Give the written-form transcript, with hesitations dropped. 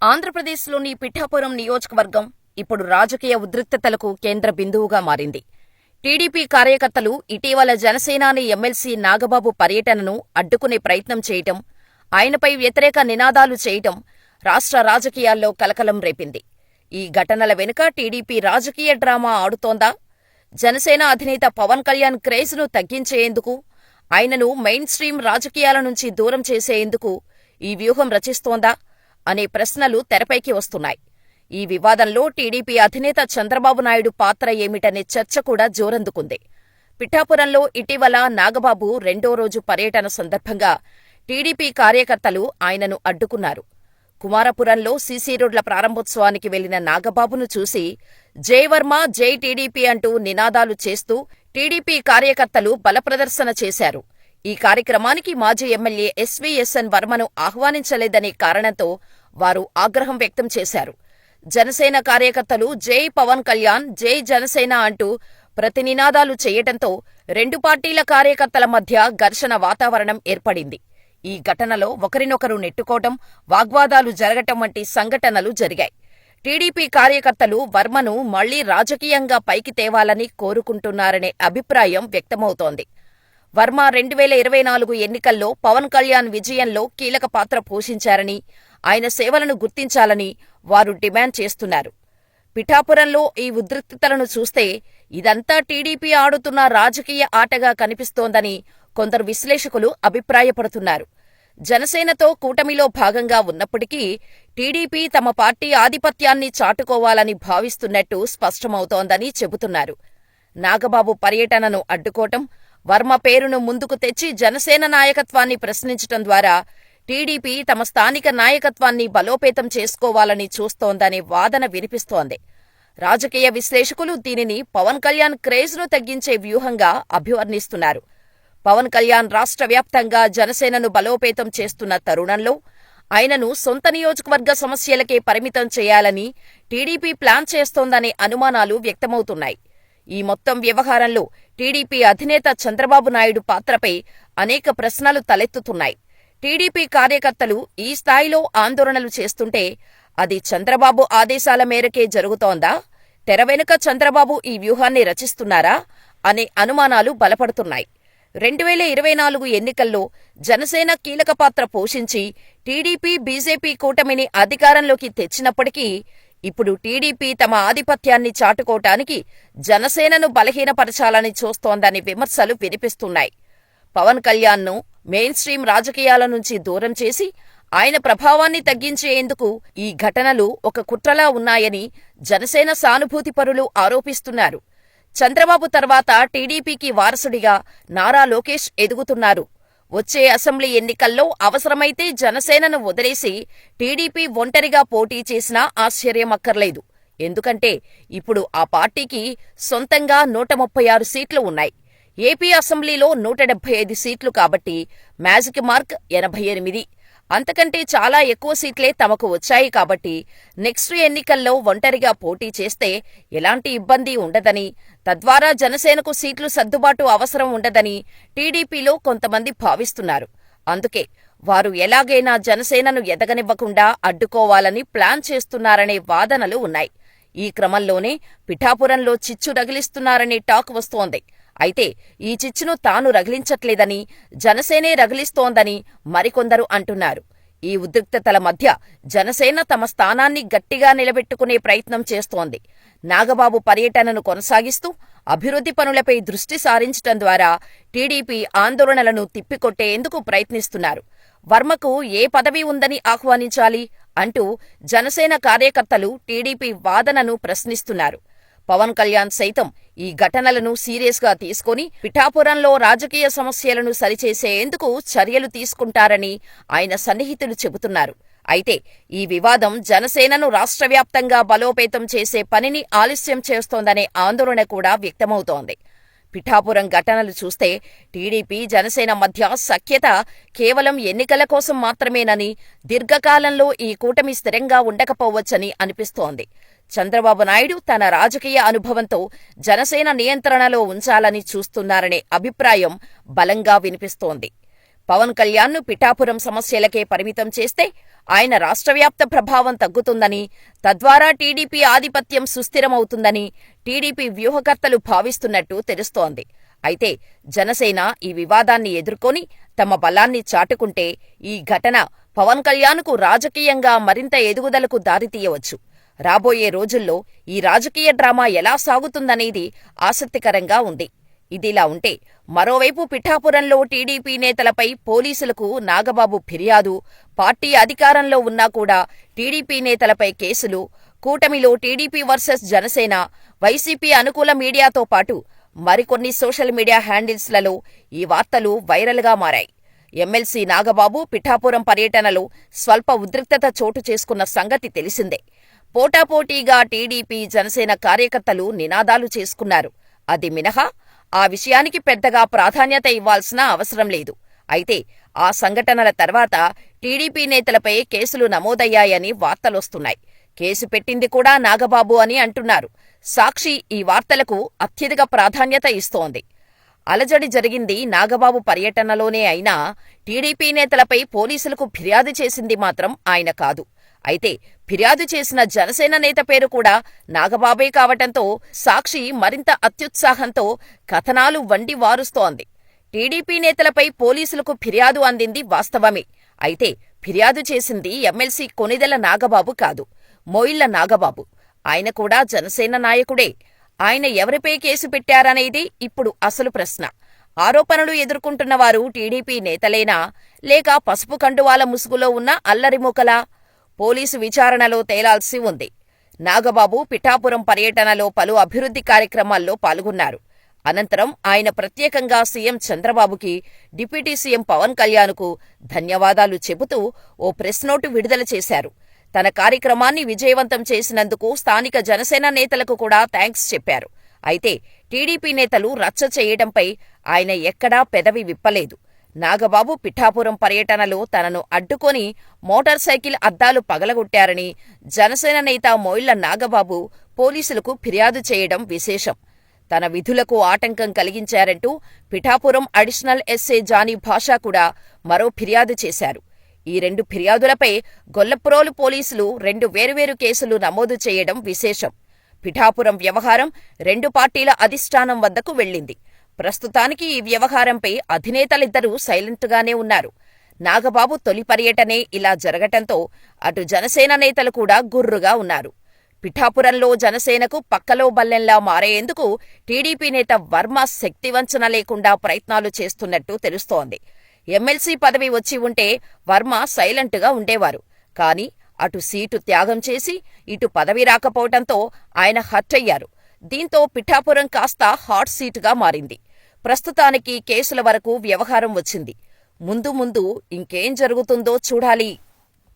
ఆంధ్రప్రదేశ్లోని పిఠాపురం నియోజకవర్గం ఇప్పుడు రాజకీయ ఉద్రిక్తతలకు కేంద్ర బిందువుగా మారింది. టీడీపీ కార్యకర్తలు ఇటీవల జనసేనాని ఎమ్మెల్సీ నాగబాబు పర్యటనను అడ్డుకునే ప్రయత్నం చేయటం, ఆయనపై వ్యతిరేక నినాదాలు చేయటం రాష్ట్ర రాజకీయాల్లో కలకలం రేపింది. ఈ ఘటనల వెనుక టీడీపీ రాజకీయ డ్రామా ఆడుతోందా? జనసేన అధినేత పవన్ కళ్యాణ్ క్రేజ్ను తగ్గించేందుకు, ఆయనను మెయిన్ స్ట్రీమ్ రాజకీయాల నుంచి దూరం చేసేందుకు ఈ వ్యూహం రచిస్తోందా అనే ప్రశ్నలు తెరపైకి వస్తున్నాయి. ఈ వివాదంలో టీడీపీ అధినేత చంద్రబాబు నాయుడు పాత్ర ఏమిటనే చర్చ కూడా జోరందుకుంది. పిఠాపురంలో ఇటీవల నాగబాబు రెండో రోజు పర్యటన సందర్భంగా టీడీపీ కార్యకర్తలు ఆయనను అడ్డుకున్నారు. కుమారపురంలో సీసీ రోడ్ల ప్రారంభోత్సవానికి వెళ్లిన నాగబాబును చూసి జై వర్మ, జై టీడీపీ అంటూ నినాదాలు చేస్తూ టీడీపీ కార్యకర్తలు బలప్రదర్శన చేశారు. ఈ కార్యక్రమానికి మాజీ ఎమ్మెల్యే ఎస్వీఎస్ఎన్ వర్మను ఆహ్వానించలేదనే కారణంతో వారు ఆగ్రహం వ్యక్తం చేశారు. జనసేన కార్యకర్తలు జై పవన్ కళ్యాణ్, జై జనసేన అంటూ ప్రతినినాదాలు చేయటంతో రెండు పార్టీల కార్యకర్తల మధ్య ఘర్షణ వాతావరణం ఏర్పడింది. ఈ ఘటనలో ఒకరినొకరు నెట్టుకోవటం, వాగ్వాదాలు జరగటం వంటి సంఘటనలు జరిగాయి. టీడీపీ కార్యకర్తలు వర్మను మళ్లీ రాజకీయంగా పైకి తేవాలని కోరుకుంటున్నారనే అభిప్రాయం వ్యక్తమవుతోంది. వర్మ 2024 ఎన్నికల్లో పవన్ కళ్యాణ్ విజయంలో కీలక పాత్ర పోషించారని, ఆయన సేవలను గుర్తించాలని వారు డిమాండ్ చేస్తున్నారు. పిఠాపురంలో ఈ ఉద్రిక్తతలను చూస్తే ఇదంతా టీడీపీ ఆడుతున్న రాజకీయ ఆటగా కనిపిస్తోందని కొందరు విశ్లేషకులు అభిప్రాయపడుతున్నారు. జనసేనతో కూటమిలో భాగంగా ఉన్నప్పటికీ టీడీపీ తమ పార్టీ ఆధిపత్యాన్ని చాటుకోవాలని భావిస్తున్నట్టు స్పష్టమవుతోందని చెబుతున్నారు. నాగబాబు పర్యటనను అడ్డుకోవటం, వర్మ పేరును ముందుకు తెచ్చి జనసేన నాయకత్వాన్ని ప్రశ్నించటం ద్వారా టీడీపీ తమ స్థానిక నాయకత్వాన్ని బలోపేతం చేసుకోవాలని చూస్తోందనే వాదన వినిపిస్తోంది. రాజకీయ విశ్లేషకులు దీనిని పవన్ కళ్యాణ్ క్రేజ్ను తగ్గించే వ్యూహంగా అభివర్ణిస్తున్నారు. పవన్ కళ్యాణ్ రాష్ట్ర వ్యాప్తంగా జనసేనను బలోపేతం చేస్తున్న తరుణంలో ఆయనను సొంత నియోజకవర్గ సమస్యలకే పరిమితం చేయాలని టీడీపీ ప్లాన్ చేస్తోందనే అనుమానాలు వ్యక్తమవుతున్నాయి. ఈ మొత్తం వ్యవహారంలో టీడీపీ అధినేత చంద్రబాబు నాయుడు పాత్రపై అనేక ప్రశ్నలు తలెత్తుతున్నాయి. టీడీపీ కార్యకర్తలు ఈ స్థాయిలో ఆందోళనలు చేస్తుంటే అది చంద్రబాబు ఆదేశాల మేరకే జరుగుతోందా? తెర వెనుక చంద్రబాబు ఈ వ్యూహాన్ని రచిస్తున్నారా అనే అనుమానాలు బలపడుతున్నాయి. 2024 ఎన్నికల్లో జనసేన కీలక పాత్ర పోషించి టీడీపీ, బీజేపీ కూటమిని అధికారంలోకి తెచ్చినప్పటికీ ఇప్పుడు టీడీపీ తమ ఆధిపత్యాన్ని చాటుకోవటానికి జనసేనను బలహీనపరచాలని చూస్తోందనే విమర్శలు వినిపిస్తున్నాయి. పవన్ కళ్యాణ్ను మెయిన్ స్ట్రీమ్ రాజకీయాల నుంచి దూరం చేసి ఆయన ప్రభావాన్ని తగ్గించేందుకు ఈ ఘటనలు ఒక కుట్రలా ఉన్నాయని జనసేన సానుభూతిపరులు ఆరోపిస్తున్నారు. చంద్రబాబు తర్వాత టీడీపీకి వారసుడిగా నారా లోకేష్ ఎదుగుతున్నారు. వచ్చే అసెంబ్లీ ఎన్నికల్లో అవసరమైతే జనసేనను వదిలేసి టీడీపీ ఒంటరిగా పోటీ చేసినా ఆశ్చర్యమక్కర్లేదు. ఎందుకంటే ఇప్పుడు ఆ పార్టీకి సొంతంగా 136 సీట్లు ఉన్నాయి. ఏపీ అసెంబ్లీలో 175 సీట్లు కాబట్టి మ్యాజిక్ మార్క్ 88. అంతకంటే చాలా ఎక్కువ సీట్లే తమకు వచ్చాయి కాబట్టి నెక్స్ట్ ఎన్నికల్లో ఒంటరిగా పోటీ చేస్తే ఎలాంటి ఇబ్బంది ఉండదని, తద్వారా జనసేనకు సీట్లు సర్దుబాటు అవసరం ఉండదని టీడీపీలో కొంతమంది భావిస్తున్నారు. అందుకే వారు ఎలాగైనా జనసేనను ఎదగనివ్వకుండా అడ్డుకోవాలని ప్లాన్ చేస్తున్నారనే వాదనలు ఉన్నాయి. ఈ క్రమంలోనే పిఠాపురంలో చిచ్చు రగిలిస్తున్నారనే టాక్ వస్తోంది. అయితే ఈ చిచ్చును తాను రగిలించట్లేదని, జనసేనే రగిలిస్తోందని మరికొందరు అంటున్నారు. ఈ ఉద్రిక్తతల మధ్య జనసేన తమ స్థానాన్ని గట్టిగా నిలబెట్టుకునే ప్రయత్నం చేస్తోంది. నాగబాబు పర్యటనను కొనసాగిస్తూ అభివృద్ధి పనులపై దృష్టి సారించటం ద్వారా టీడీపీ ఆందోళనలను తిప్పికొట్టేందుకు ప్రయత్నిస్తున్నారు. వర్మకు ఏ పదవి ఉందని ఆహ్వానించాలి అంటూ జనసేన కార్యకర్తలు టీడీపీ వాదనను ప్రశ్నిస్తున్నారు. పవన్ కళ్యాణ్ సైతం ఈ ఘటనలను సీరియస్గా తీసుకుని పిఠాపురంలో రాజకీయ సమస్యలను సరిచేసేందుకు చర్యలు తీసుకుంటారని ఆయన సన్నిహితులు చెబుతున్నారు. అయితే ఈ వివాదం జనసేనను రాష్ట్ర వ్యాప్తంగా బలోపేతం చేసే పనిని ఆలస్యం చేస్తోందనే ఆందోళన కూడా వ్యక్తమవుతోంది. పిఠాపురం ఘటనలు చూస్తే టీడీపీ, జనసేన మధ్య సఖ్యత కేవలం ఎన్నికల కోసం మాత్రమేనని, దీర్ఘకాలంలో ఈ కూటమి స్థిరంగా ఉండకపోవచ్చని అనిపిస్తోంది. చంద్రబాబు నాయుడు తన రాజకీయ అనుభవంతో జనసేన నియంత్రణలో ఉంచాలని చూస్తున్నారనే అభిప్రాయం బలంగా వినిపిస్తోంది. పవన్ కళ్యాణ్ను పిఠాపురం సమస్యలకే పరిమితం చేస్తే ఆయన రాష్ట్రవ్యాప్త ప్రభావం తగ్గుతుందని, తద్వారా టీడీపీ ఆధిపత్యం సుస్థిరమవుతుందని టీడీపీ వ్యూహకర్తలు భావిస్తున్నట్టు తెలుస్తోంది. అయితే జనసేన ఈ వివాదాన్ని ఎదుర్కొని తమ బలాన్ని చాటుకుంటే ఈ ఘటన పవన్ కళ్యాణ్కు రాజకీయంగా మరింత ఎదుగుదలకు దారితీయవచ్చు. రాబోయే రోజుల్లో ఈ రాజకీయ డ్రామా ఎలా సాగుతుందనేది ఆసక్తికరంగా ఉంది. ఇదిలా ఉంటే మరోవైపు పిఠాపురంలో టీడీపీ నేతలపై పోలీసులకు నాగబాబు ఫిర్యాదు, పార్టీ అధికారంలో ఉన్నా కూడా టీడీపీ నేతలపై కేసులు, కూటమిలో టీడీపీ వర్సెస్ జనసేన, వైసీపీ అనుకూల మీడియాతో పాటు మరికొన్ని సోషల్ మీడియా హ్యాండిల్స్లలో ఈ వార్తలు వైరల్గా మారాయి. ఎమ్మెల్సీ నాగబాబు పిఠాపురం పర్యటనలో స్వల్ప ఉద్రిక్తత చోటు చేసుకున్న సంగతి తెలిసిందే. పోటాపోటీగా టీడీపీ, జనసేన కార్యకర్తలు నినాదాలు చేసుకున్నారు. అది మినహా ఆ విషయానికి పెద్దగా ప్రాధాన్యత ఇవ్వాల్సిన అవసరం లేదు. అయితే ఆ సంఘటనల తర్వాత టీడీపీ నేతలపై కేసులు నమోదయ్యాయని వార్తలొస్తున్నాయి. కేసు పెట్టింది కూడా నాగబాబు అని అంటున్నారు. సాక్షి ఈ వార్తలకు అత్యధిక ప్రాధాన్యత ఇస్తోంది. అలజడి జరిగింది నాగబాబు పర్యటనలోనే అయినా టీడీపీ నేతలపై పోలీసులకు ఫిర్యాదు చేసింది మాత్రం ఆయన కాదు. అయితే ఫిర్యాదు చేసిన జనసేన నేత పేరు కూడా నాగబాబే కావటంతో సాక్షి మరింత అత్యుత్సాహంతో కథనాలు వండి వారుస్తోంది. టీడీపీ నేతలపై పోలీసులకు ఫిర్యాదు అందింది వాస్తవమే. అయితే ఫిర్యాదు చేసింది ఎమ్మెల్సీ కొణిదెల నాగబాబు కాదు, మోయిళ్ల నాగబాబు. ఆయన కూడా జనసేన నాయకుడే. ఆయన ఎవరిపై కేసు పెట్టారనేది ఇప్పుడు అసలు ప్రశ్న. ఆరోపణలు ఎదుర్కొంటున్నవారు టీడీపీ నేతలేనా, లేక పసుపు కండువాల ముసుగులో ఉన్న అల్లరిమూకలా? పోలీసు విచారణలో తేలాల్సి ఉంది. నాగబాబు పిఠాపురం పర్యటనలో పలు అభివృద్ధి కార్యక్రమాల్లో పాల్గొన్నారు. అనంతరం ఆయన ప్రత్యేకంగా సీఎం చంద్రబాబుకి, డిప్యూటీ సీఎం పవన్ కళ్యాణ్కు ధన్యవాదాలు చెబుతూ ఓ ప్రెస్ నోటు విడుదల చేశారు. తన కార్యక్రమాన్ని విజయవంతం చేసినందుకు స్థానిక జనసేన నేతలకు కూడా థ్యాంక్స్ చెప్పారు. అయితే టీడీపీ నేతలు రచ్చ చేయడంపై ఆయన ఎక్కడా పెదవి విప్పలేదు. నాగబాబు పిఠాపురం పర్యటనలో తనను అడ్డుకొని మోటార్ సైకిల్ అద్దాలు పగలగొట్టారని జనసేన నేత మోయిళ్ల నాగబాబు పోలీసులకు ఫిర్యాదు చేయడం విశేషం. తన విధులకు ఆటంకం కలిగించారంటూ పిఠాపురం అడిషనల్ ఎస్ఏ జానీ భాషా కూడా మరో ఫిర్యాదు చేశారు. ఈ 2 ఫిర్యాదులపై గొల్లప్రోలు పోలీసులు 2 వేర్వేరు కేసులు నమోదు చేయడం విశేషం. పిఠాపురం వ్యవహారం 2 పార్టీల అధిష్టానం వద్దకు వెళ్లింది. ప్రస్తుతానికి ఈ వ్యవహారంపై అధినేతలిద్దరూ సైలెంట్గానే ఉన్నారు. నాగబాబు తొలి పర్యటనే ఇలా జరగటంతో అటు జనసేన నేతలు కూడా గుర్రుగా ఉన్నారు. పిఠాపురంలో జనసేనకు పక్కలో బల్లెంలా మారేందుకు టీడీపీ నేత వర్మ శక్తివంచన లేకుండా ప్రయత్నాలు చేస్తున్నట్టు తెలుస్తోంది. ఎమ్మెల్సీ పదవి వచ్చి ఉంటే వర్మ సైలెంట్గా ఉండేవారు. కానీ అటు సీటు త్యాగం చేసి ఇటు పదవి రాకపోవటంతో ఆయన హర్ట్ అయ్యారు. దీంతో పిఠాపురం కాస్త హాట్ సీటుగా మారింది. ప్రస్తుతానికి కేసుల వరకు వ్యవహారం వచ్చింది. ముందు ముందు ఇంకేం జరుగుతుందో చూడాలి.